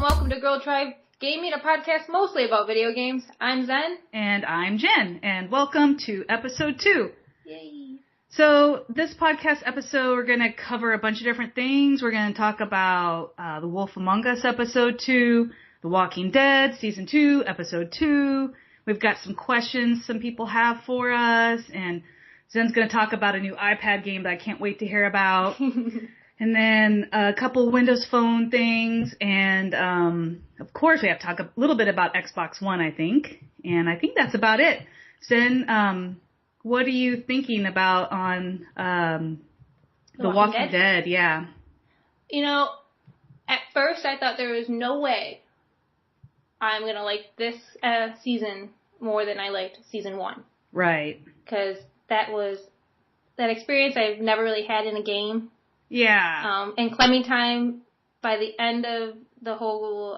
welcome to Girl Tribe Gaming, a podcast mostly about video games. I'm Zen. And I'm Jen, and welcome to episode 2. Yay. So, this podcast episode, we're going to cover a bunch of different things. We're going to talk about The Wolf Among Us episode 2, The Walking Dead season 2, episode 2. We've got some questions some people have for us, and Zen's going to talk about a new iPad game that I can't wait to hear about. And then a couple Windows Phone things, and of course we have to talk a little bit about Xbox One, I think. And I think that's about it. Zen, what are you thinking about on The Walking Dead? Yeah. You know, at first I thought there was no way I'm going to like this season more than I liked season 1. Right. Because that experience I've never really had in a game. Yeah. And Clementine, by the end of the whole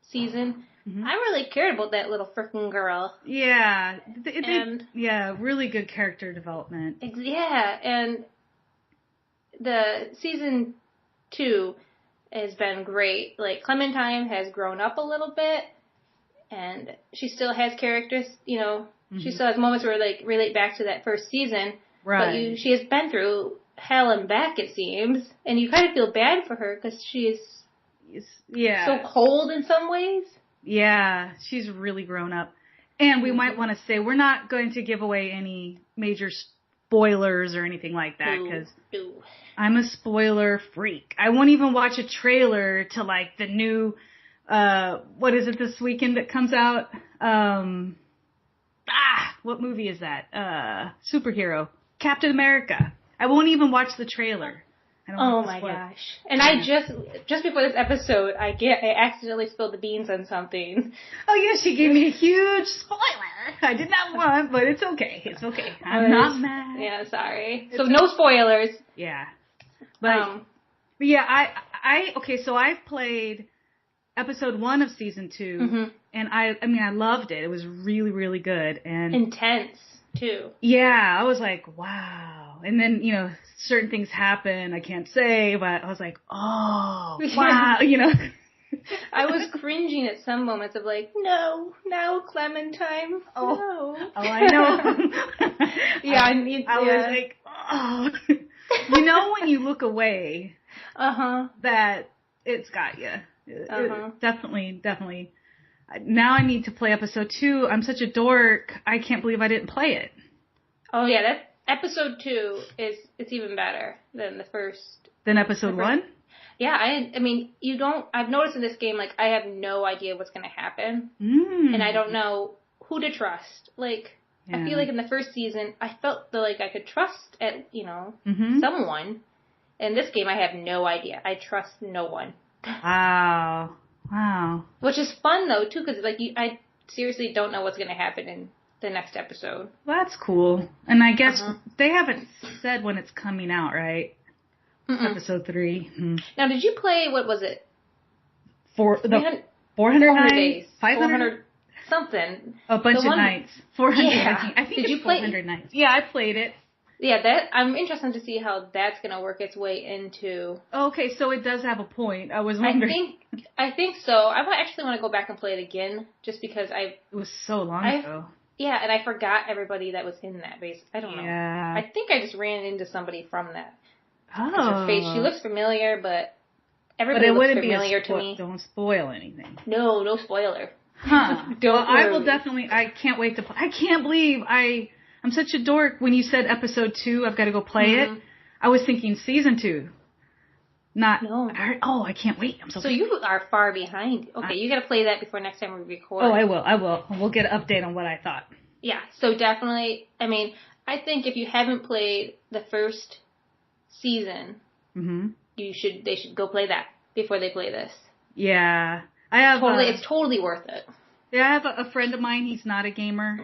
season, I really cared about that little frickin' girl. Yeah. Really good character development. Yeah, and the season 2 has been great. Like, Clementine has grown up a little bit, and she still has characters, you know, she still has moments where, like, relate back to that first season. Right. But she has been through hell and back, it seems, and you kind of feel bad for her because she is so cold in some ways. Yeah, she's really grown up. And we might want to say we're not going to give away any major spoilers or anything like that because I'm a spoiler freak. I won't even watch a trailer to like the new, what is it this weekend that comes out? What movie is that? Superhero. Captain America. I won't even watch the trailer. Oh my gosh. And I just before this episode, I accidentally spilled the beans on something. Oh yeah, she gave me a huge spoiler. I did not want, but it's okay. It's okay. I'm not mad. Yeah, sorry. So no spoilers. Yeah. But yeah, okay, so I've played episode 1 of season 2 and I mean I loved it. It was really, really good and intense too. Yeah, I was like, wow. And then, you know, certain things happen, I can't say, but I was like, oh, wow, you know. I was cringing at some moments of like, no, Clementine, no. Oh, I know. I was like, oh. You know when you look away, that it's got you. Definitely. Now I need to play episode 2. I'm such a dork. I can't believe I didn't play it. Oh yeah, that episode 2 it's even better than the first. Than episode 1? Yeah, I mean, I've noticed in this game, like, I have no idea what's going to happen. And I don't know who to trust. Like, I feel like in the first season, I felt like I could trust, someone. In this game, I have no idea. I trust no one. Wow. Which is fun, though, too, because, like, I seriously don't know what's going to happen in the next episode. Well, that's cool. And I guess they haven't said when it's coming out, right? Episode 3. Now, did you play, what was it? 400 days. 500? Something. A bunch of nights. 400. Yeah. I think it's 400 nights. Yeah, I played it. Yeah, I'm interested to see how that's going to work its way into... Okay, so it does have a point. I was wondering. I think so. I actually want to go back and play it again, just because It was so long ago. Yeah, and I forgot everybody that was in that base. I don't know. Yeah. I think I just ran into somebody from that. Oh. Her face, she looks familiar, but everybody looks familiar to me. Don't spoil anything. No spoiler. Huh. I will definitely, I can't wait to play. I can't believe I'm such a dork. When you said episode 2, I've got to go play it. I was thinking season 2. No. I can't wait. I'm so you are far behind. Okay, you got to play that before next time we record. Oh, I will. We'll get an update on what I thought. Yeah, so definitely, I mean, I think if you haven't played the first season, they should go play that before they play this. Yeah. It's totally worth it. Yeah, I have a friend of mine, he's not a gamer,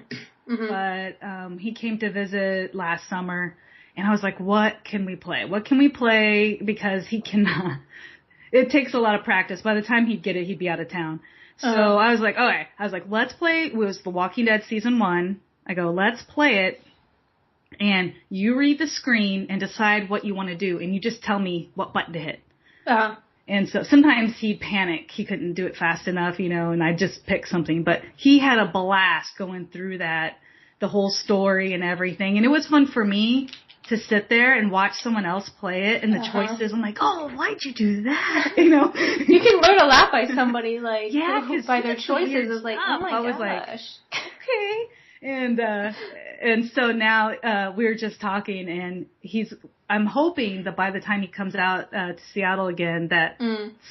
but he came to visit last summer, and I was like, what can we play? Because he cannot. It takes a lot of practice. By the time he'd get it, he'd be out of town. So I was like, okay. Let's play. It was The Walking Dead season 1. I go, let's play it. And you read the screen and decide what you want to do. And you just tell me what button to hit. And so sometimes he'd panic. He couldn't do it fast enough, and I'd just pick something. But he had a blast going through that, the whole story and everything. And it was fun for me to sit there and watch someone else play it and the choices. I'm like, oh, why'd you do that? You can learn a lot by somebody, by their choices. It's like, oh my gosh. I was like, okay. And so now, we were just talking and I'm hoping that by the time he comes out, to Seattle again, that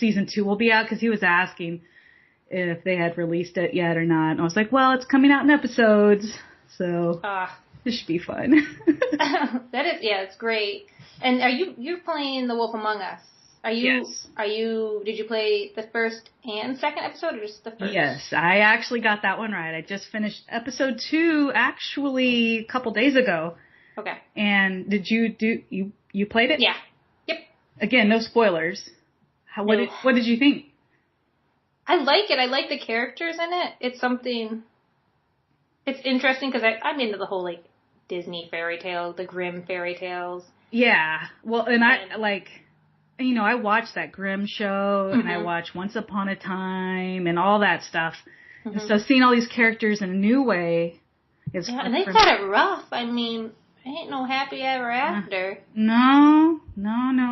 season 2 will be out, because he was asking if they had released it yet or not. And I was like, well, it's coming out in episodes. So, this should be fun. It's great. And you're playing The Wolf Among Us? Yes. Did you play the first and second episode, or just the first? Yes, I actually got that one right. I just finished episode 2 actually a couple days ago. Okay. And did you played it? Yeah. Yep. Again, no spoilers. What did you think? I like it. I like the characters in it. It's interesting because I'm into the whole Disney fairy tales, the Grimm fairy tales. Yeah. Well, and I watched that Grimm show, and I watched Once Upon a Time and all that stuff. And so seeing all these characters in a new way is fun. And they've got it rough. I mean, ain't no happy ever after. No.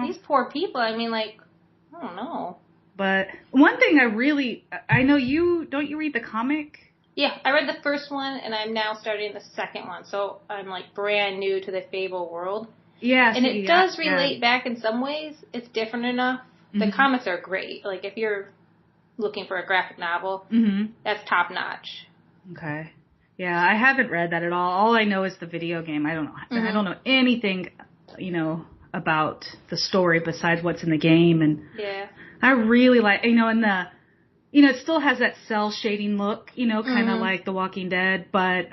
These poor people, I don't know. But one thing I know don't you read the comic? Yeah, I read the first one, and I'm now starting the second one. So I'm brand new to the Fable world. Yeah, and it does relate back in some ways. It's different enough. The comics are great. If you're looking for a graphic novel, that's top notch. Okay. Yeah, I haven't read that at all. All I know is the video game. I don't know. I don't know anything, about the story besides what's in the game. And I really like, and it still has that cell shading look, kind of like The Walking Dead, but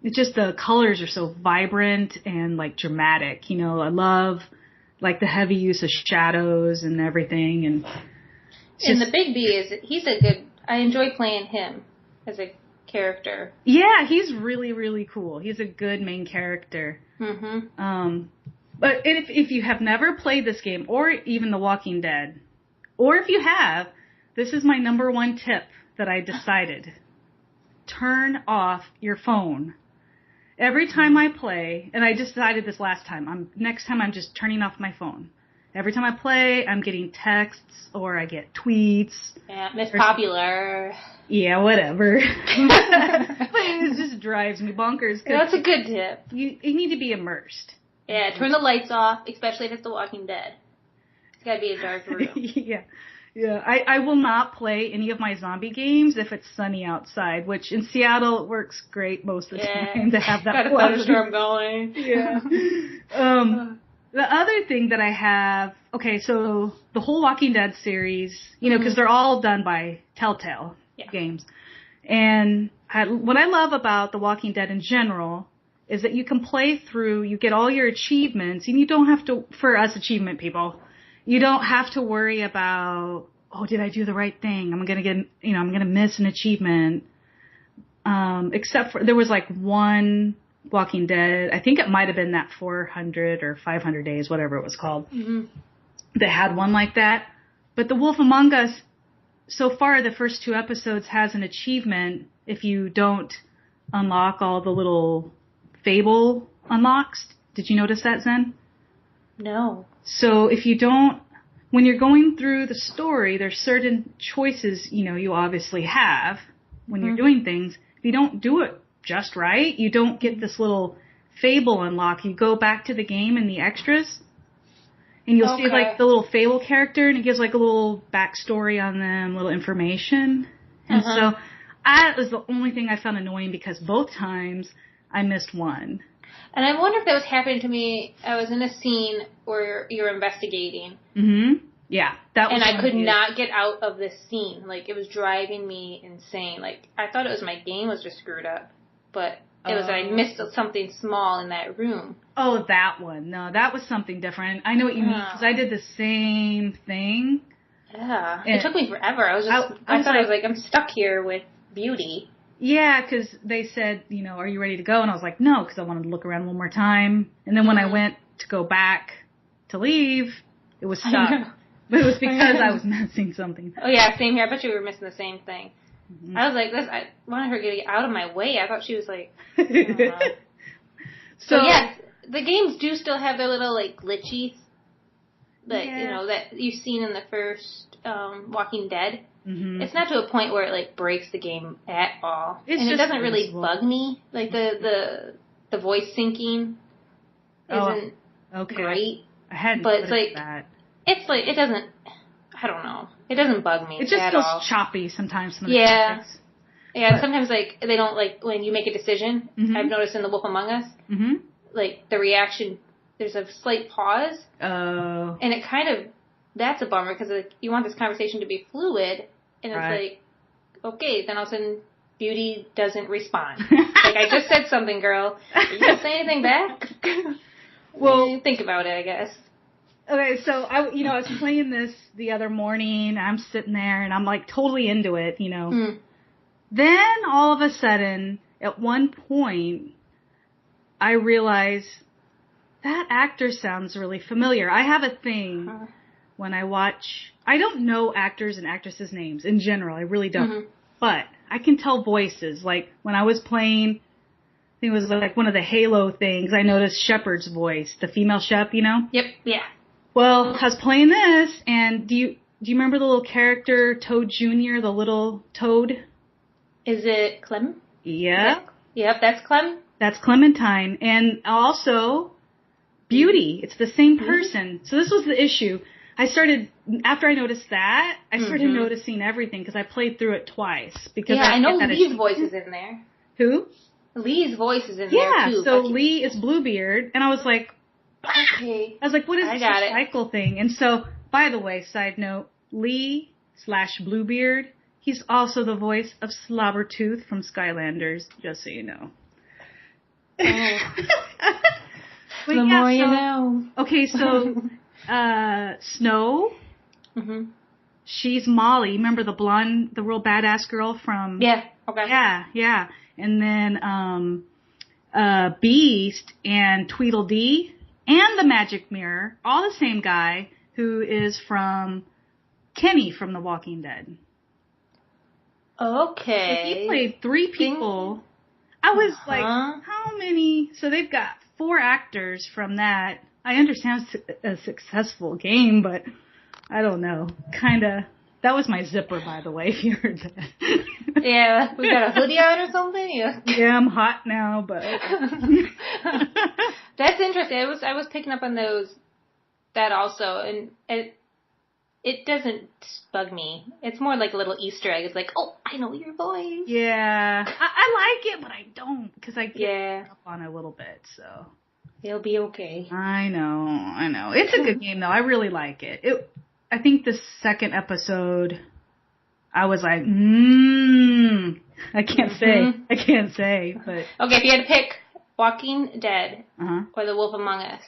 it's just the colors are so vibrant and dramatic. I love the heavy use of shadows and everything. And the Big B I enjoy playing him as a character. Yeah, he's really, really cool. He's a good main character. But if you have never played this game or even The Walking Dead, or if you have, this is my number 1 tip that I decided. Turn off your phone. Every time I play, and I decided this last time, next time I'm just turning off my phone. Every time I play, I'm getting texts or I get tweets. Yeah, Miss Popular. Yeah, whatever. It just drives me bonkers. That's a good tip. You need to be immersed. Yeah, turn the lights off, especially if it's The Walking Dead. It's got to be a dark room. Yeah, I will not play any of my zombie games if it's sunny outside, which in Seattle it works great most of the time to have that. Got a thunderstorm going. Yeah. The other thing that I have, so the whole Walking Dead series, because they're all done by Telltale games, and what I love about The Walking Dead in general is that you can play through, you get all your achievements, and you don't have to, for us achievement people, you don't have to worry about, did I do the right thing? I'm going to get, I'm going to miss an achievement. Except for, there was one Walking Dead, I think it might have been that 400 or 500 days, whatever it was called, that had one like that. But The Wolf Among Us, so far the first 2 episodes has an achievement if you don't unlock all the little Fable unlocks. Did you notice that, Zen? No. So if you don't, when you're going through the story, there's certain choices, you obviously have when you're doing things. If you don't do it just right, you don't get this little Fable unlock. You go back to the game and the extras, and you'll see the little Fable character, and it gives a little backstory on them, little information. And so that was the only thing I found annoying, because both times I missed one. And I wonder if that was happening to me. I was in a scene where you're investigating. Yeah. That was, and I could not get out of this scene. It was driving me insane. I thought it was my game was just screwed up. But it was I missed something small in that room. Oh, that one. No, that was something different. I know what you mean, because I did the same thing. Yeah. It took me forever. I thought I was I'm stuck here with Beauty. Yeah, because they said, are you ready to go? And I was like, no, because I wanted to look around one more time. And then when I went to go back to leave, it was stuck. But it was because I was missing something. Oh, yeah, same here. I bet you were missing the same thing. Mm-hmm. I was like, I wanted her to get out of my way. I thought she was like, I don't know. So, yes, the games do still have their little, like, glitchies. Like, you know, that you've seen in the first Walking Dead. Mm-hmm. It's not to a point where it, like, breaks the game at all. And it doesn't really bug me. Like, the voice syncing isn't great. I hadn't but it's like, that. It's like, it doesn't, I don't know. It doesn't bug me. It just feels choppy sometimes. Yeah. Yeah, and sometimes, like, they don't, like, when you make a decision, I've noticed in The Wolf Among Us, like, the reaction, there's a slight pause. Oh. And it kind of, that's a bummer, because like, you want this conversation to be fluid, and it's like, okay, then all of a sudden, Beauty doesn't respond. Like, I just said something, girl. Are you going to say anything back? Well, think about it, I guess. Okay, so I was playing this the other morning. I'm sitting there, and I'm, like, totally into it, you know. Mm. Then, all of a sudden, at one point, I realize that actor sounds really familiar. I have a thing when I watch... I don't know actors and actresses' names in general. I really don't. Mm-hmm. But I can tell voices. Like, when I was playing, I think it was like one of the Halo things, I noticed Shepard's voice, the female Shep, you know? Yep, yeah. Well, I was playing this, and do you remember the little character, Toad Jr., the little Toad? Is it Clem? Yeah. Yep, that's Clem. That's Clementine. And also, Beauty. It's the same person. So this was the issue. After I noticed that, I started noticing everything because I played through it twice. Because I know Lee's voice is in there. Who? Lee's voice is in there, too. Yeah, so Lee is Bluebeard, and I was like, okay. I was like, what is this cycle thing? And so, by the way, side note, Lee/Bluebeard, he's also the voice of Slobbertooth from Skylanders, just so you know. Oh. The more you know. Okay, so... Snow, she's Molly. Remember the blonde, the real badass girl from... Yeah, okay. Yeah. And then Beast and Tweedledee and the Magic Mirror, all the same guy who is from Kenny from The Walking Dead. Okay. So he played 3 people. I was like, how many? So they've got 4 actors from that. I understand it's a successful game, but I don't know. Kinda. That was my zipper, by the way, if you heard that. Yeah, we got a hoodie on or something? Yeah, I'm hot now, but... That's interesting. I was picking up on that also, and it doesn't bug me. It's more like a little Easter egg. It's like, oh, I know your voice. Yeah. I like it, but I don't, because I get up on it a little bit, so... It'll be okay. I know. It's a good game, though. I really like it. I think the second episode, I was like, I can't say, but... Okay, if you had to pick Walking Dead or The Wolf Among Us,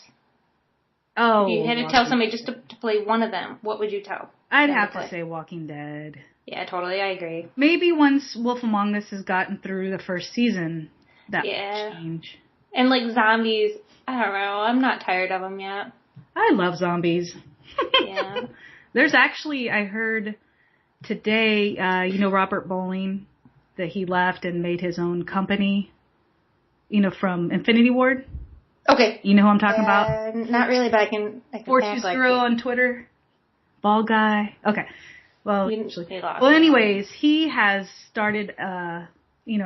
if you had to tell somebody just to play one of them, what would you tell? I'd have to say Walking Dead. Yeah, totally, I agree. Maybe once Wolf Among Us has gotten through the first season, that would change. And like zombies... I don't know. I'm not tired of them yet. I love zombies. Yeah. There's actually, I heard today, Robert Bowling, that he left and made his own company, from Infinity Ward. Okay. You know who I'm talking about? Not really, but I can 420 on Twitter. Ball guy. Okay. Well, anyways, he has started a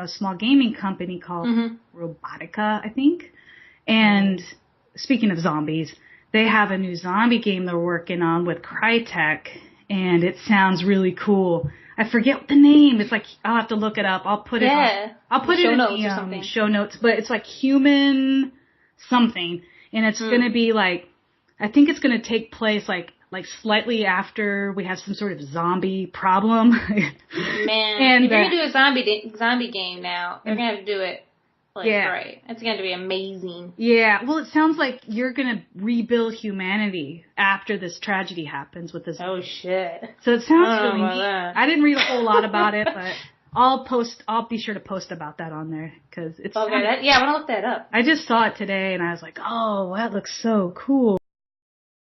small gaming company called Robotica, I think. And speaking of zombies, they have a new zombie game they're working on with Crytek, and it sounds really cool. I forget what the name. It's like, I'll have to look it up. I'll put it in the show notes, but it's like Human something, and it's going to be like, I think it's going to take place like slightly after we have some sort of zombie problem. Man, and if you're going to do a zombie game now, you're going to have to do it. Right. It's going to be amazing. Yeah. Well, it sounds like you're going to rebuild humanity after this tragedy happens with this. Oh, shit. So it sounds really neat. I didn't read a whole lot about it, but I'll be sure to post about that on there, because it's... Okay, I want to look that up. I just saw it today, and I was like, oh, that looks so cool.